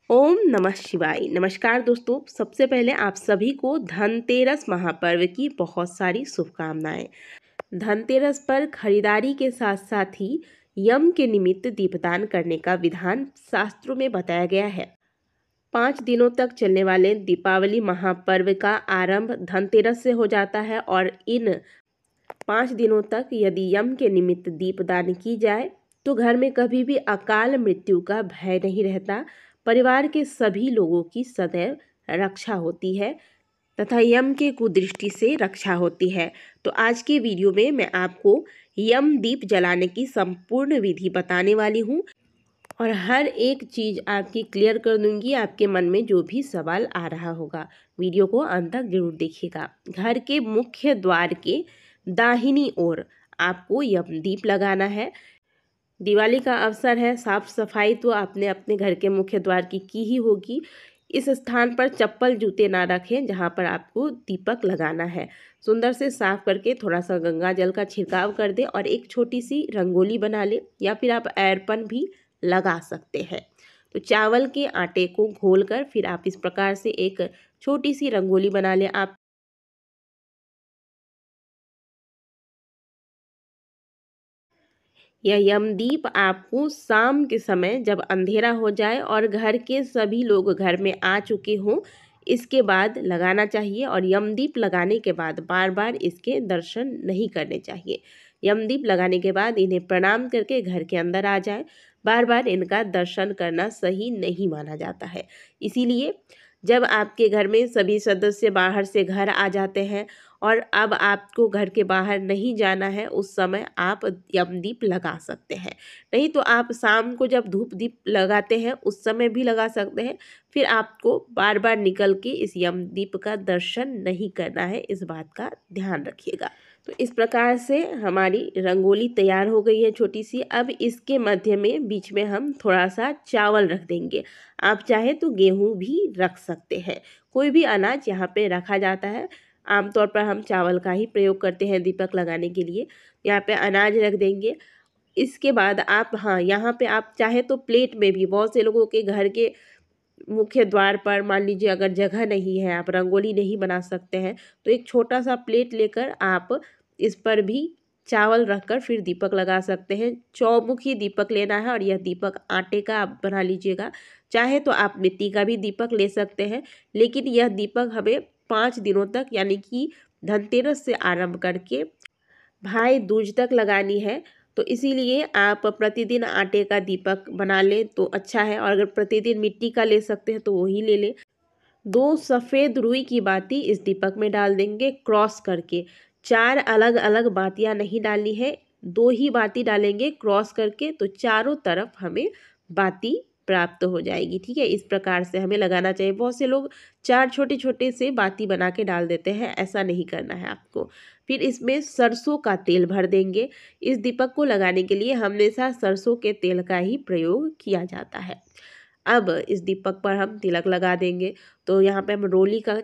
ओम नमः शिवाय। नमस्कार दोस्तों, सबसे पहले आप सभी को धनतेरस महापर्व की बहुत सारी शुभकामनाएं। धनतेरस पर खरीदारी के साथ साथ ही यम के निमित्त दीपदान करने का विधान शास्त्रों में बताया गया है। 5 दिनों तक चलने वाले दीपावली महापर्व का आरंभ धनतेरस से हो जाता है और इन 5 दिनों तक यदि यम के निमित्त दीपदान की जाए तो घर में कभी भी अकाल मृत्यु का भय नहीं रहता। परिवार के सभी लोगों की सदैव रक्षा होती है तथा यम के कुदृष्टि से रक्षा होती है। तो आज के वीडियो में मैं आपको यम दीप जलाने की संपूर्ण विधि बताने वाली हूँ और हर एक चीज़ आपकी क्लियर कर दूंगी। आपके मन में जो भी सवाल आ रहा होगा, वीडियो को अंत तक जरूर देखिएगा। घर के मुख्य द्वार के दाहिनी ओर आपको यम दीप लगाना है। दिवाली का अवसर है, साफ सफाई तो आपने अपने घर के मुख्य द्वार की ही होगी। इस स्थान पर चप्पल जूते ना रखें जहां पर आपको दीपक लगाना है। सुंदर से साफ करके थोड़ा सा गंगा जल का छिड़काव कर दें और एक छोटी सी रंगोली बना लें या फिर आप अर्पण भी लगा सकते हैं। तो चावल के आटे को घोलकर फिर आप इस प्रकार से एक छोटी सी रंगोली बना लें। आप यह यमदीप आपको शाम के समय जब अंधेरा हो जाए और घर के सभी लोग घर में आ चुके हों, इसके बाद लगाना चाहिए। और यमदीप लगाने के बाद बार बार इसके दर्शन नहीं करने चाहिए। यमदीप लगाने के बाद इन्हें प्रणाम करके घर के अंदर आ जाए। बार बार इनका दर्शन करना सही नहीं माना जाता है। इसीलिए जब आपके घर में सभी सदस्य बाहर से घर आ जाते हैं और अब आपको घर के बाहर नहीं जाना है, उस समय आप यमदीप लगा सकते हैं। नहीं तो आप शाम को जब धूप दीप लगाते हैं उस समय भी लगा सकते हैं। फिर आपको बार बार निकल के इस यमदीप का दर्शन नहीं करना है, इस बात का ध्यान रखिएगा। तो इस प्रकार से हमारी रंगोली तैयार हो गई है छोटी सी। अब इसके मध्य में बीच में हम थोड़ा सा चावल रख देंगे। आप चाहे तो गेहूं भी रख सकते हैं, कोई भी अनाज यहाँ पे रखा जाता है। आमतौर पर हम चावल का ही प्रयोग करते हैं दीपक लगाने के लिए। यहाँ पे अनाज रख देंगे। इसके बाद आप यहाँ पे आप चाहे तो प्लेट में भी, बहुत से लोगों के घर के मुख्य द्वार पर मान लीजिए अगर जगह नहीं है, आप रंगोली नहीं बना सकते हैं, तो एक छोटा सा प्लेट लेकर आप इस पर भी चावल रखकर फिर दीपक लगा सकते हैं। चौमुखी दीपक लेना है और यह दीपक आटे का आप बना लीजिएगा। चाहे तो आप मिट्टी का भी दीपक ले सकते हैं, लेकिन यह दीपक हमें 5 दिनों तक यानी कि धनतेरस से आरंभ करके भाई दूज तक लगानी है। तो इसीलिए आप प्रतिदिन आटे का दीपक बना लें तो अच्छा है, और अगर प्रतिदिन मिट्टी का ले सकते हैं तो वही ले लें। 2 सफ़ेद रुई की बाती इस दीपक में डाल देंगे क्रॉस करके। 4 अलग अलग बातियां नहीं डालनी है, 2 ही बाती डालेंगे क्रॉस करके, तो चारों तरफ हमें बाती प्राप्त हो जाएगी। ठीक है, इस प्रकार से हमें लगाना चाहिए। बहुत से लोग 4 छोटे छोटे से बाती बना के डाल देते हैं, ऐसा नहीं करना है आपको। फिर इसमें सरसों का तेल भर देंगे। इस दीपक को लगाने के लिए हमेशा सरसों के तेल का ही प्रयोग किया जाता है। अब इस दीपक पर हम तिलक लगा देंगे। तो यहाँ पे हम रोली का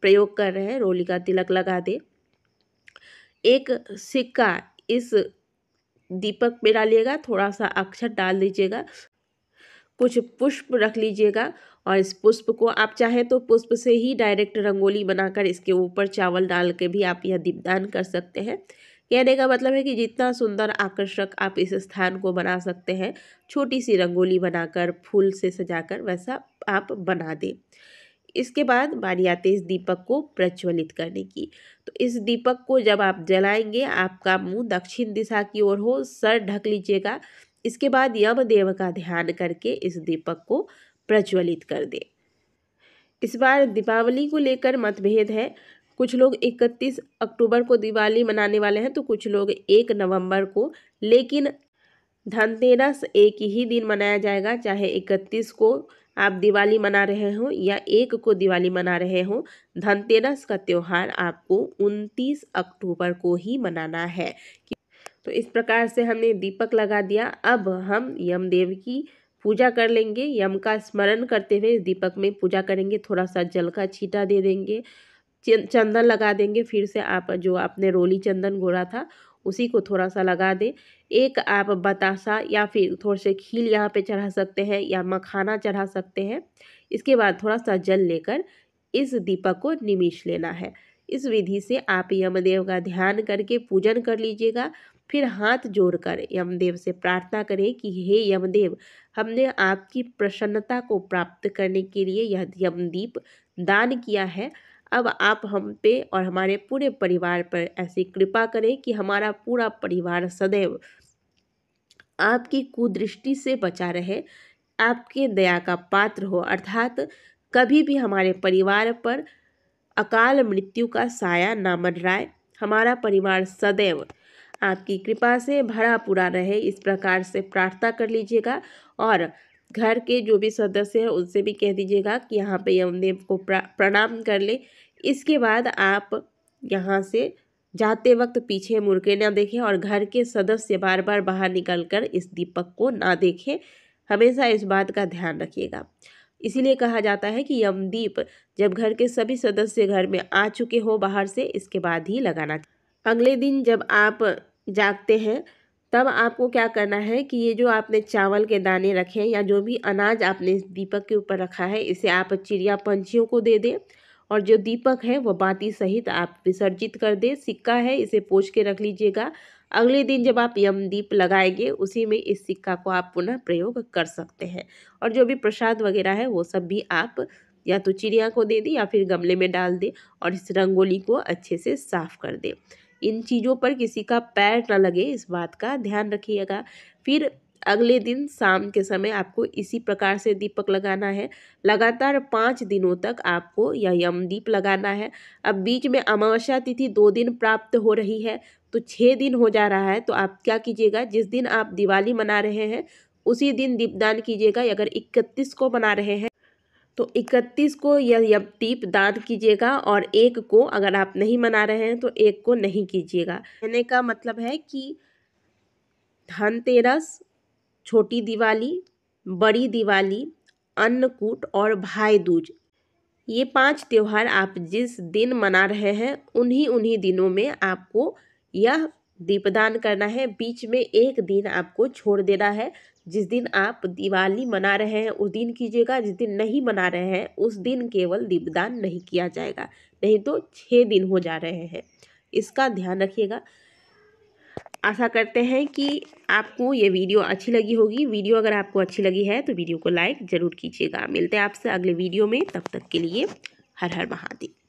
प्रयोग कर रहे हैं, रोली का तिलक लगा दें। एक सिक्का इस दीपक में डालिएगा, थोड़ा सा अक्षत डाल दीजिएगा, कुछ पुष्प रख लीजिएगा और इस पुष्प को आप चाहे तो पुष्प से ही डायरेक्ट रंगोली बनाकर इसके ऊपर चावल डाल के भी आप यह दीपदान कर सकते हैं। कहने का मतलब है कि जितना सुंदर आकर्षक आप इस स्थान को बना सकते हैं, छोटी सी रंगोली बनाकर फूल से सजाकर, वैसा आप बना दें। इसके बाद बारी आती है इस दीपक को प्रज्वलित करने की। तो इस दीपक को जब आप जलाएंगे, आपका मुंह दक्षिण दिशा की ओर हो, सर ढक लीजिएगा। इसके बाद यमदेव का ध्यान करके इस दीपक को प्रज्वलित कर दें। इस बार दीपावली को लेकर मतभेद है। कुछ लोग 31 अक्टूबर को दिवाली मनाने वाले हैं तो कुछ लोग 1 नवंबर को, लेकिन धनतेरस एक ही दिन मनाया जाएगा। चाहे 31 को आप दिवाली मना रहे हो या 1 को दिवाली मना रहे हो, धनतेरस का त्यौहार आपको 29 अक्टूबर को ही मनाना है। तो इस प्रकार से हमने दीपक लगा दिया। अब हम यमदेव की पूजा कर लेंगे। यम का स्मरण करते हुए इस दीपक में पूजा करेंगे। थोड़ा सा जल का छींटा दे देंगे, चंदन लगा देंगे। फिर से आप जो आपने रोली चंदन घोरा था उसी को थोड़ा सा लगा दें। एक आप बतासा या फिर थोड़े से खील यहाँ पे चढ़ा सकते हैं या मखाना चढ़ा सकते हैं। इसके बाद थोड़ा सा जल लेकर इस दीपक को निमिष लेना है। इस विधि से आप यमदेव का ध्यान करके पूजन कर लीजिएगा। फिर हाथ जोड़कर यमदेव से प्रार्थना करें कि हे यमदेव, हमने आपकी प्रसन्नता को प्राप्त करने के लिए यह यमदीप दान किया है। अब आप हम पे और हमारे पूरे परिवार पर ऐसी कृपा करें कि हमारा पूरा परिवार सदैव आपकी कुदृष्टि से बचा रहे, आपके दया का पात्र हो, अर्थात कभी भी हमारे परिवार पर अकाल मृत्यु का साया ना मंडराए। हमारा परिवार सदैव आपकी कृपा से भरा पूरा रहे, इस प्रकार से प्रार्थना कर लीजिएगा। और घर के जो भी सदस्य हैं उनसे भी कह दीजिएगा कि यहाँ पे यमदेव को प्रणाम कर ले। इसके बाद आप यहाँ से जाते वक्त पीछे मुड़ के ना देखें और घर के सदस्य बार बार बाहर निकलकर इस दीपक को ना देखें। हमेशा इस बात का ध्यान रखिएगा। इसीलिए कहा जाता है कि यमदीप जब घर के सभी सदस्य घर में आ चुके हो बाहर से, इसके बाद ही लगाना। अगले दिन जब आप जागते हैं तब आपको क्या करना है कि ये जो आपने चावल के दाने रखे हैं या जो भी अनाज आपने इस दीपक के ऊपर रखा है, इसे आप चिड़िया पंछियों को दे दें। और जो दीपक है वो बाती सहित आप विसर्जित कर दें। सिक्का है, इसे पोंछ के रख लीजिएगा। अगले दिन जब आप यमदीप लगाएंगे उसी में इस सिक्का को आप पुनः प्रयोग कर सकते हैं। और जो भी प्रसाद वगैरह है वो सब भी आप या तो चिड़िया को दे दें या फिर गमले में डाल दें और इस रंगोली को अच्छे से साफ कर दें। इन चीज़ों पर किसी का पैर न लगे, इस बात का ध्यान रखिएगा। फिर अगले दिन शाम के समय आपको इसी प्रकार से दीपक लगाना है। लगातार 5 दिनों तक आपको यह यमदीप लगाना है। अब बीच में अमावस्या तिथि 2 दिन प्राप्त हो रही है तो 6 दिन हो जा रहा है। तो आप क्या कीजिएगा, जिस दिन आप दिवाली मना रहे हैं उसी दिन दीपदान कीजिएगा। अगर 31 को मना रहे हैं तो 31 को यह दीप दान कीजिएगा और एक को अगर आप नहीं मना रहे हैं तो एक को नहीं कीजिएगा। कहने का मतलब है कि धनतेरस, छोटी दिवाली, बड़ी दिवाली, अन्नकूट और भाई दूज, ये 5 त्योहार आप जिस दिन मना रहे हैं उन्हीं दिनों में आपको यह दीपदान करना है। बीच में एक दिन आपको छोड़ देना है। जिस दिन आप दिवाली मना रहे हैं उस दिन कीजिएगा, जिस दिन नहीं मना रहे हैं उस दिन केवल दीपदान नहीं किया जाएगा, नहीं तो 6 दिन हो जा रहे हैं। इसका ध्यान रखिएगा। आशा करते हैं कि आपको ये वीडियो अच्छी लगी होगी। वीडियो अगर आपको अच्छी लगी है तो वीडियो को लाइक ज़रूर कीजिएगा। मिलते हैं आपसे अगले वीडियो में, तब तक के लिए हर हर महादेव।